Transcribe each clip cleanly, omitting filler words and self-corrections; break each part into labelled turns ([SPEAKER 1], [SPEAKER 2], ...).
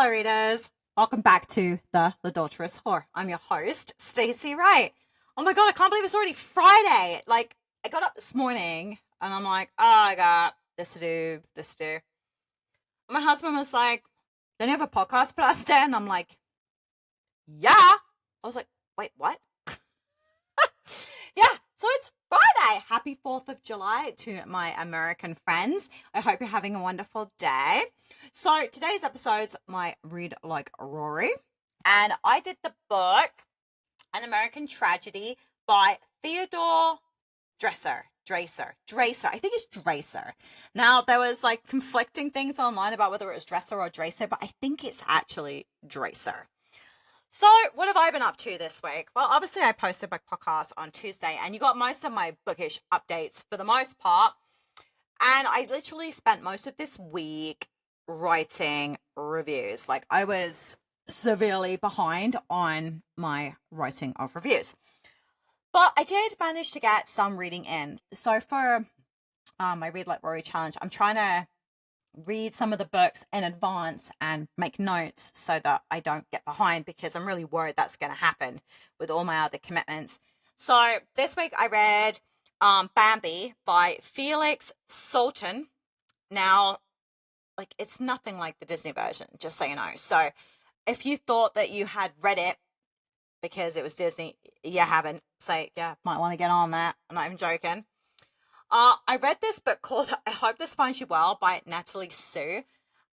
[SPEAKER 1] Hello, readers. Welcome back to the Litdulterous Whore. I'm your host, Stacey Wright. Oh my god, I can't believe it's already Friday. Like, I got up this morning and I'm like, oh, I got this to do, this to do. My husband was like, don't you have a podcast put out today? And I'm like, yeah. I was like, wait, what? Yeah, so it's Friday. Happy 4th of July to my American friends. I hope you're having a wonderful day. So today's episode's my Read Like Rory. And I did the book, An American Tragedy by Theodore Dreiser. I think it's Dreiser. Now, there was like conflicting things online about whether it was Dresser or Dreiser, but I think it's actually Dreiser. So, what have I been up to this week? Well, obviously, I posted my podcast on Tuesday, and you got most of my bookish updates for the most part. And I literally spent most of this week writing reviews. Like, I was severely behind on my writing of reviews. But I did manage to get some reading in. So, for my Read Like Rory challenge, I'm trying to read some of the books in advance and make notes so that I don't get behind, because I'm really worried that's going to happen with all my other commitments. So this week I read Bambi by Felix Salten. Now, like, it's nothing like the Disney version, just so you know. So if you thought that you had read it because it was Disney, you haven't. So yeah, might want to get on that. I'm not even joking. I read this book called I Hope This Finds You Well by Natalie Sue,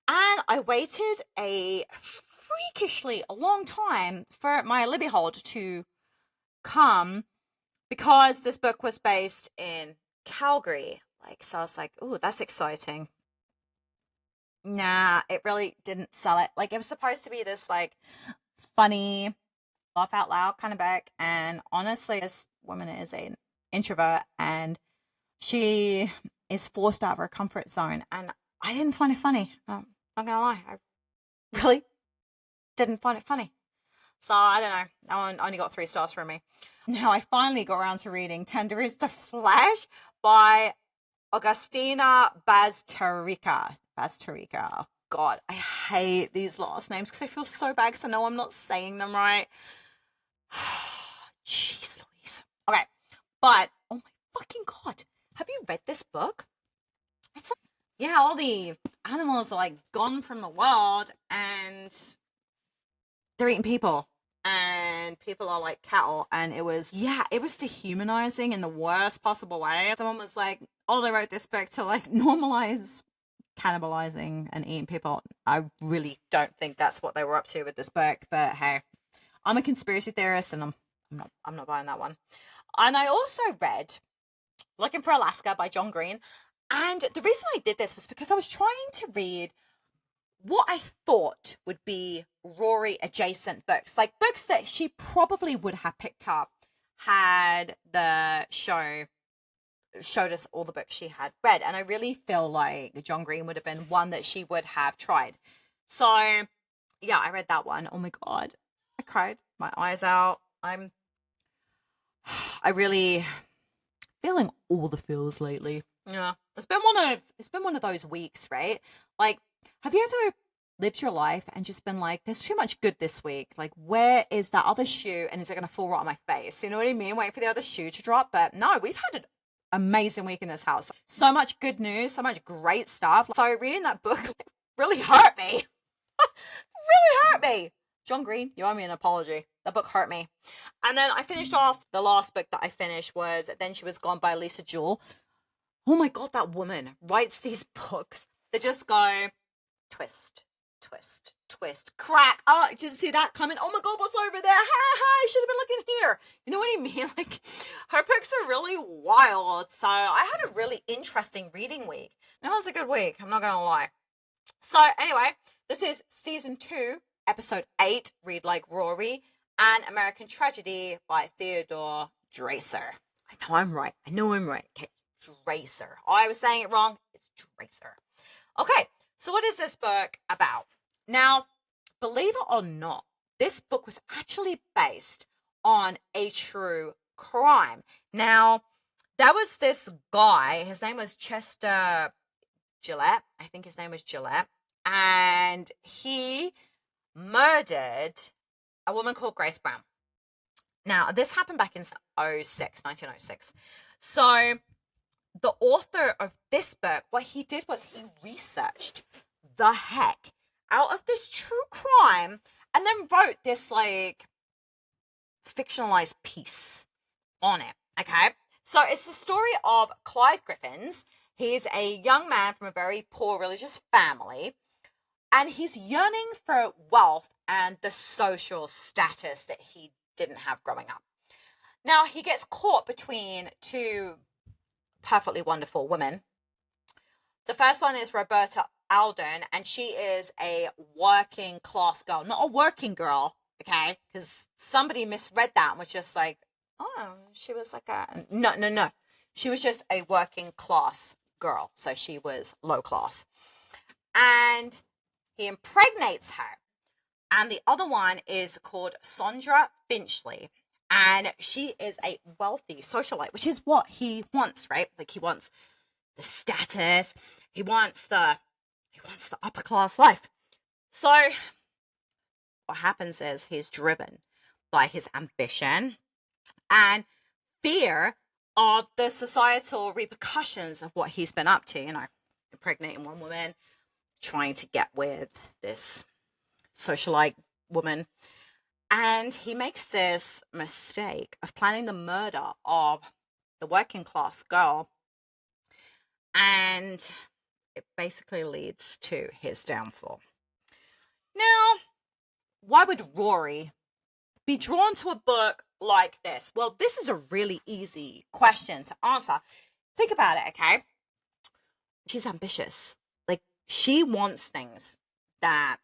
[SPEAKER 1] and I waited a freakishly long time for my Libby hold to come, because this book was based in Calgary. Like, so I was like, ooh, that's exciting. Nah, it really didn't sell it. Like, it was supposed to be this like funny, laugh out loud kind of book, and honestly, this woman is an introvert and she is forced out of her comfort zone, and I didn't find it funny. I'm not gonna lie, I really didn't find it funny. So I don't know. That one only got 3 stars from me. Now I finally got around to reading Tender is the Flesh by Augustina Bazterrica. Oh God, I hate these last names because I feel so bad because I know I'm not saying them right. Jeez Louise. Okay, but oh my fucking God. Have you read this book? It's like, yeah, all the animals are like gone from the world and they're eating people. And people are like cattle. And it was dehumanizing in the worst possible way. Someone was like, oh, they wrote this book to like normalize cannibalizing and eating people. I really don't think that's what they were up to with this book. But hey, I'm a conspiracy theorist and I'm not buying that one. And I also read Looking for Alaska by John Green. And the reason I did this was because I was trying to read what I thought would be Rory adjacent books, like books that she probably would have picked up had the show showed us all the books she had read. And I really feel like John Green would have been one that she would have tried. So yeah, I read that one. Oh my God, I cried my eyes out. I really feeling all the feels lately. Yeah, it's been one of those weeks, right? Like, have you ever lived your life and just been like, there's too much good this week. Like, where is that other shoe? And is it going to fall right on my face? You know what I mean? Waiting for the other shoe to drop. But no, we've had an amazing week in this house. So much good news, so much great stuff. So reading that book really hurt me. Really hurt me. John Green, you owe me an apology. That book hurt me. And then I finished off, the last book that I finished was Then She Was Gone by Lisa Jewell. Oh my God, that woman writes these books that just go twist, twist, twist, crack. Oh, I didn't see that coming. Oh my God, what's over there? Ha ha, I should have been looking here. You know what I mean? Like, her books are really wild. So I had a really interesting reading week. That was a good week, I'm not going to lie. So anyway, this is season 2, episode 8, Read Like Rory, An American Tragedy by Theodore Dreiser. I know I'm right. Okay, Dreiser. Oh, I was saying it wrong. It's Dreiser. Okay, so what is this book about? Now, believe it or not, this book was actually based on a true crime. Now, there was this guy, his name was Chester Gillette. I think his name was Gillette. And he murdered a woman called Grace Brown. Now, this happened back in 1906. So the author of this book, what he did was he researched the heck out of this true crime and then wrote this like fictionalized piece on it. Okay. So it's the story of Clyde Griffins. He's a young man from a very poor religious family, and he's yearning for wealth and the social status that he didn't have growing up. Now, he gets caught between two perfectly wonderful women. The first one is Roberta Alden, and she is a working class girl, not a working girl, okay? Because somebody misread that and was just like, oh, she was like a. No. She was just a working class girl. So she was low class. And he impregnates her. And the other one is called Sondra Finchley. And she is a wealthy socialite, which is what he wants, right? Like he wants the status. He wants the upper class life. So what happens is he's driven by his ambition and fear of the societal repercussions of what he's been up to, impregnating one woman, trying to get with this socialite woman. And he makes this mistake of planning the murder of the working class girl. And it basically leads to his downfall. Now, why would Rory be drawn to a book like this? Well, this is a really easy question to answer. Think about it, okay? She's ambitious. Like, she wants things that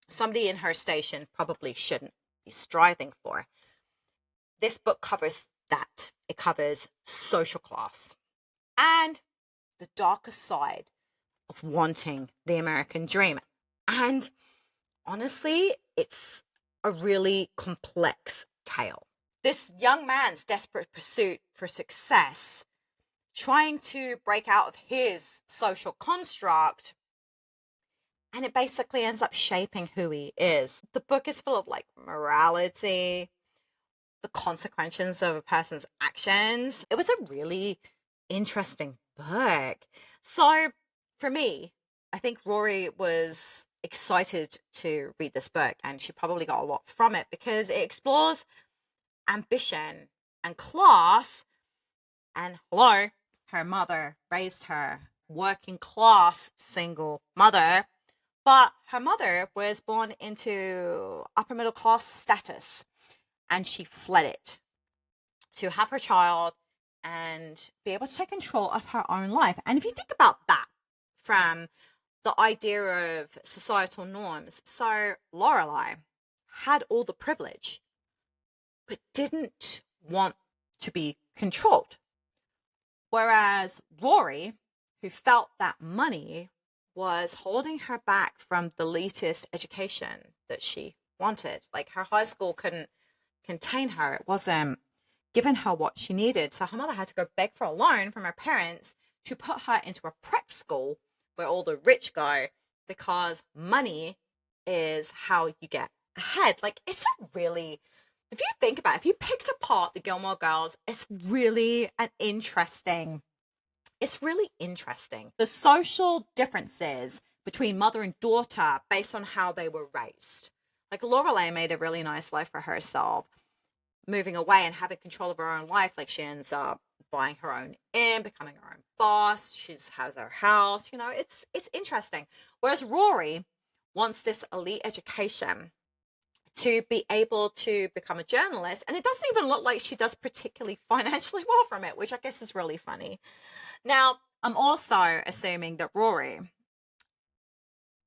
[SPEAKER 1] somebody in her station probably shouldn't be striving for. This book covers that. It covers social class and the darker side of wanting the American dream. And honestly, it's a really complex tale. This young man's desperate pursuit for success, trying to break out of his social construct, and it basically ends up shaping who he is. The book is full of like morality, the consequences of a person's actions. It was a really interesting book. So for me, I think Rory was excited to read this book, and she probably got a lot from it because it explores ambition and class. And hello, her mother raised her working class single mother, but her mother was born into upper middle class status, and she fled it to have her child and be able to take control of her own life. And if you think about that from the idea of societal norms, so Lorelai had all the privilege, but didn't want to be controlled. Whereas Rory, who felt that money was holding her back from the elitist education that she wanted, like her high school couldn't contain her, it wasn't giving her what she needed. So her mother had to go beg for a loan from her parents to put her into a prep school where all the rich go, because money is how you get ahead. Like, it's a really, if you think about it, if you picked apart the Gilmore Girls, it's really interesting. The social differences between mother and daughter based on how they were raised. Like, Lorelai made a really nice life for herself, moving away and having control of her own life. Like, she ends up buying her own inn, becoming her own boss. She has her house. It's interesting. Whereas Rory wants this elite education to be able to become a journalist, and it doesn't even look like she does particularly financially well from it, which I guess is really funny. Now, I'm also assuming that Rory,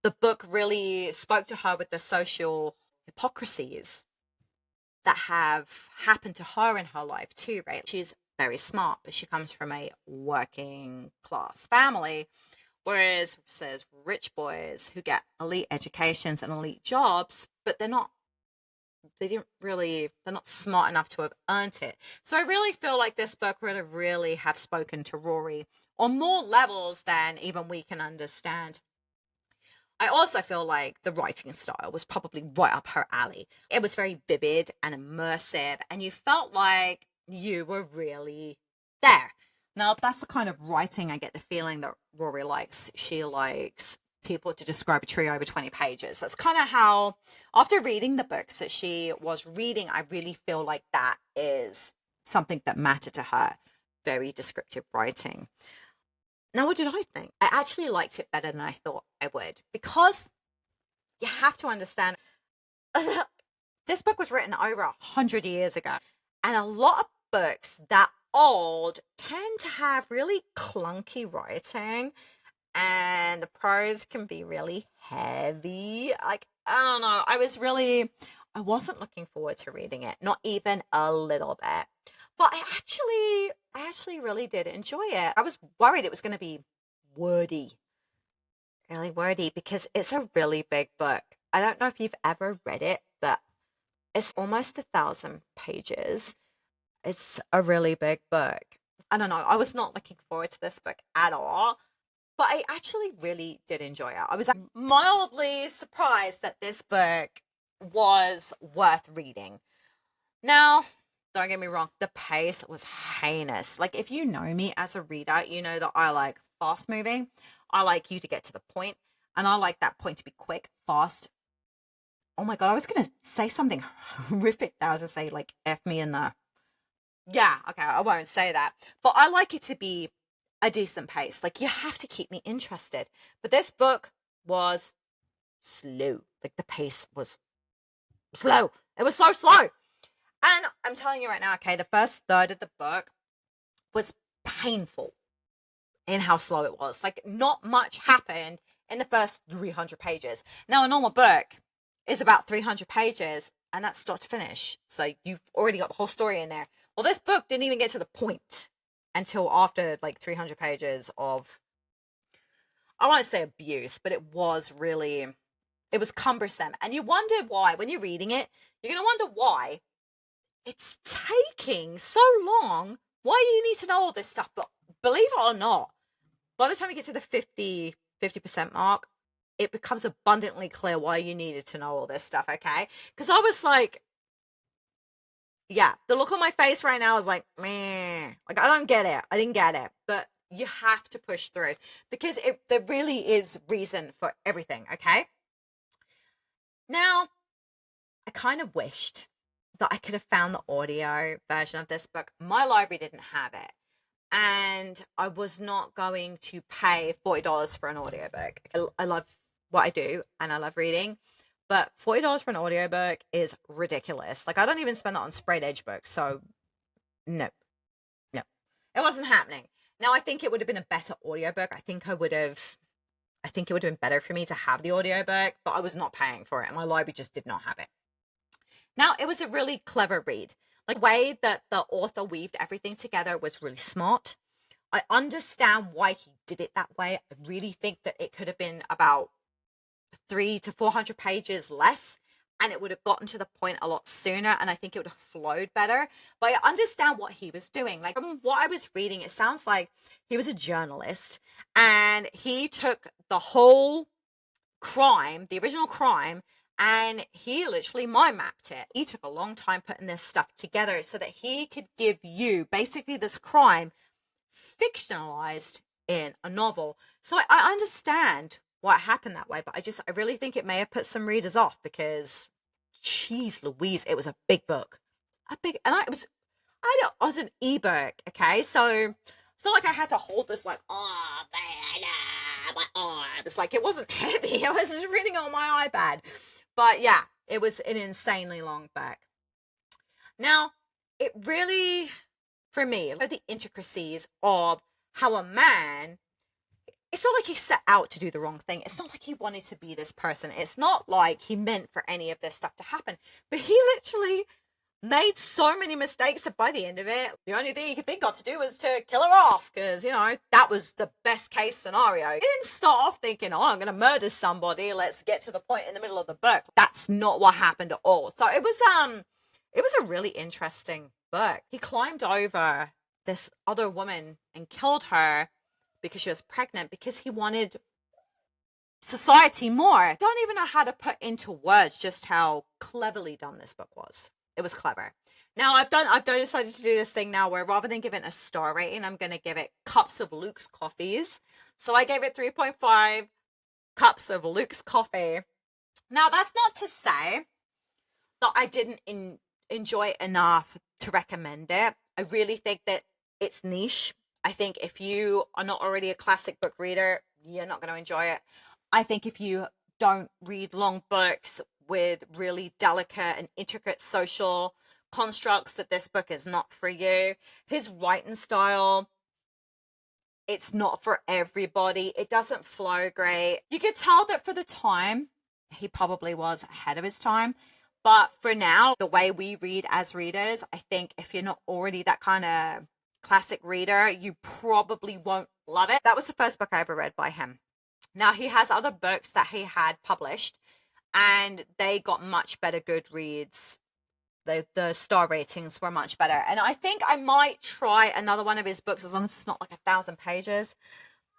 [SPEAKER 1] the book really spoke to her with the social hypocrisies that have happened to her in her life too, right? She's very smart, but she comes from a working class family, whereas says rich boys who get elite educations and elite jobs, but they're not smart enough to have earned it. So I really feel like this book would have really have spoken to Rory on more levels than even we can understand. I also feel like the writing style was probably right up her alley. It was very vivid and immersive, and you felt like you were really there. Now, that's the kind of writing I get the feeling that Rory likes. She likes people to describe a tree over 20 pages. That's kind of how, after reading the books that she was reading, I really feel like that is something that mattered to her. Very descriptive writing. Now, what did I think? I actually liked it better than I thought I would, because you have to understand this book was written over 100 years ago, and a lot of books that old tend to have really clunky writing, and the prose can be really heavy. Like, I don't know. I wasn't looking forward to reading it, not even a little bit. But I actually really did enjoy it. I was worried it was going to be wordy, really wordy, because it's a really big book. I don't know if you've ever read it, but it's almost 1,000 pages. It's a really big book. I don't know. I was not looking forward to this book at all, but I actually really did enjoy it. I was mildly surprised that this book was worth reading. Now, don't get me wrong, the pace was heinous. Like, if you know me as a reader, you know that I like fast moving. I like you to get to the point, and I like that point to be quick, fast. Oh my God, I was going to say something horrific. I was going to say, like, F me in the. Yeah, okay, I won't say that. But I like it to be a decent pace. Like, you have to keep me interested. But this book was slow. Like, the pace was slow. It was so slow. And I'm telling you right now, okay, the first third of the book was painful in how slow it was. Like, not much happened in the first 300 pages. Now, a normal book is about 300 pages, and that's start to finish. So you've already got the whole story in there. Well, this book didn't even get to the point until after like 300 pages of, I won't say abuse, but it was cumbersome. And you wonder why. When you're reading it, you're going to wonder why it's taking so long. Why do you need to know all this stuff? But believe it or not, by the time you get to the 50% mark, it becomes abundantly clear why you needed to know all this stuff, okay? Because I was like, yeah, the look on my face right now is like, meh. Like, I don't get it. I didn't get it. But you have to push through, because there really is reason for everything, okay? Now, I kind of wished that I could have found the audio version of this book. My library didn't have it, and I was not going to pay $40 for an audiobook. I love what I do, and I love reading, but $40 for an audiobook is ridiculous. Like, I don't even spend that on sprayed edge books, so no, no, it wasn't happening. Now, I think it would have been a better audiobook. I think it would have been better for me to have the audiobook, but I was not paying for it, and my library just did not have it. Now, it was a really clever read. Like, the way that the author weaved everything together was really smart. I understand why he did it that way. I really think that it could have been about 300 to 400 pages less, and it would have gotten to the point a lot sooner, and I think it would have flowed better. But I understand what he was doing. Like, from what I was reading, it sounds like he was a journalist, and he took the whole crime, the original crime, and he literally mind mapped it. He took a long time putting this stuff together so that he could give you basically this crime fictionalized in a novel. So I understand what happened that way, but I really think it may have put some readers off, because, geez Louise, it was a big book, and I was an ebook, okay, so it's not like I had to hold this like, oh man, my arm. It's like, it wasn't heavy. I was just reading it on my iPad. But yeah, it was an insanely long book. Now, it really, for me, the intricacies of how a man, it's not like he set out to do the wrong thing. It's not like he wanted to be this person. It's not like he meant for any of this stuff to happen. But he literally made so many mistakes that by the end of it, the only thing he could think of to do was to kill her off, because, that was the best case scenario. He didn't start off thinking, oh, I'm going to murder somebody. Let's get to the point in the middle of the book. That's not what happened at all. So it was a really interesting book. He climbed over this other woman and killed her because she was pregnant, because he wanted society more. Don't even know how to put into words just how cleverly done this book was. It was clever. Now I've decided to do this thing now where rather than give it a star rating, I'm going to give it cups of Luke's coffees. So I gave it 3.5 cups of Luke's coffee. Now that's not to say that I didn't enjoy it enough to recommend it. I really think that it's niche. I think if you are not already a classic book reader, you're not going to enjoy it. I think if you don't read long books with really delicate and intricate social constructs, that this book is not for you. His writing style, it's not for everybody. It doesn't flow great. You could tell that for the time, he probably was ahead of his time. But for now, the way we read as readers, I think if you're not already that kind of classic reader, you probably won't love it. That was the first book I ever read by him. Now, he has other books that he had published, and they got much better Goodreads. The star ratings were much better. And I think I might try another one of his books, as long as it's not like 1,000 pages.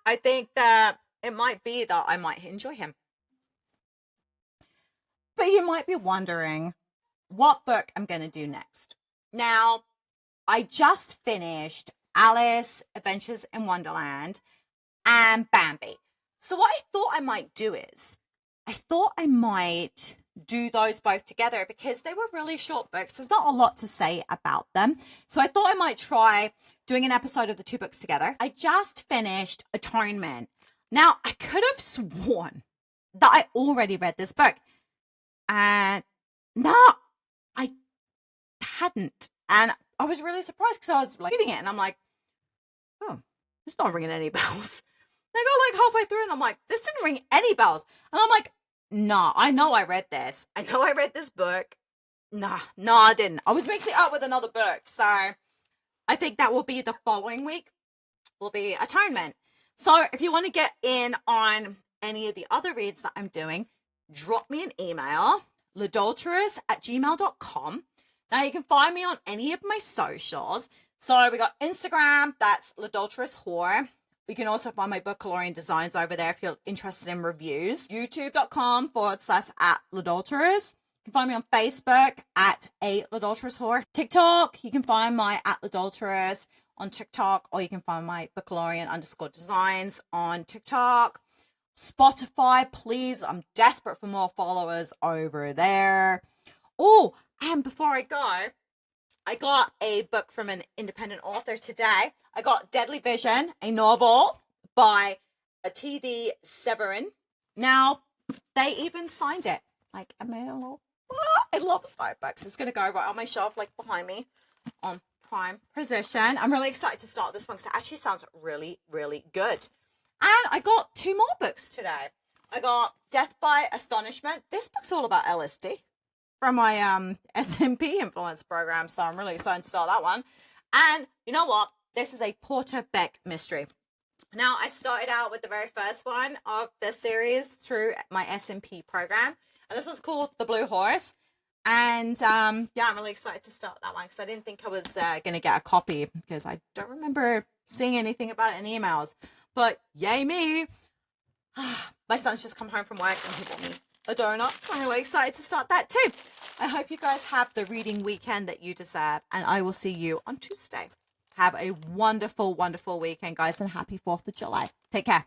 [SPEAKER 1] I think that it might be that I might enjoy him. But you might be wondering what book I'm going to do next. Now, I just finished Alice Adventures in Wonderland and Bambi. So what I thought I might do is, I thought I might do those both together because they were really short books. There's not a lot to say about them. So I thought I might try doing an episode of the two books together. I just finished Atonement. Now, I could have sworn that I already read this book. And no, I hadn't. And I was really surprised because I was like, reading it and I'm like, oh, it's not ringing any bells. They got like halfway through and I'm like, this didn't ring any bells. And I'm like, nah, I know I read this. I know I read this book. Nah, I didn't. I was mixing it up with another book. So I think that will be the following week, will be Atonement. So if you want to get in on any of the other reads that I'm doing, drop me an email, litdulterous@gmail.com. Now you can find me on any of my socials. So we got Instagram, that's litdulterous whore. You can also find my Bookalorean designs over there if you're interested in reviews. YouTube.com/@litdulterous. You can find me on Facebook at a litdulterous whore. TikTok, you can find my @litdulterous on TikTok, or you can find my Bookalorean_designs on TikTok. Spotify, please. I'm desperate for more followers over there. Oh, and before I go, I got a book from an independent author today. I got Deadly Vision, a novel by T.D. Severin. Now, they even signed it. Like, I made a little, I love signed books. It's going to go right on my shelf, like behind me on prime position. I'm really excited to start this one because it actually sounds really, really good. And I got 2 more books today. I got Death by Astonishment. This book's all about LSD from my SMP influence program, so I'm really excited to start that one. And you know what? This is a Porter Beck mystery. Now, I started out with the very first one of the series through my SMP program, and this was called The Blue Horse. And yeah, I'm really excited to start that one because I didn't think I was going to get a copy because I don't remember seeing anything about it in the emails. But yay me! My son's just come home from work and he bought me a donut. I'm really excited to start that too. I hope you guys have the reading weekend that you deserve, and I will see you on Tuesday. Have a wonderful, wonderful weekend, guys, and happy 4th of July. Take care.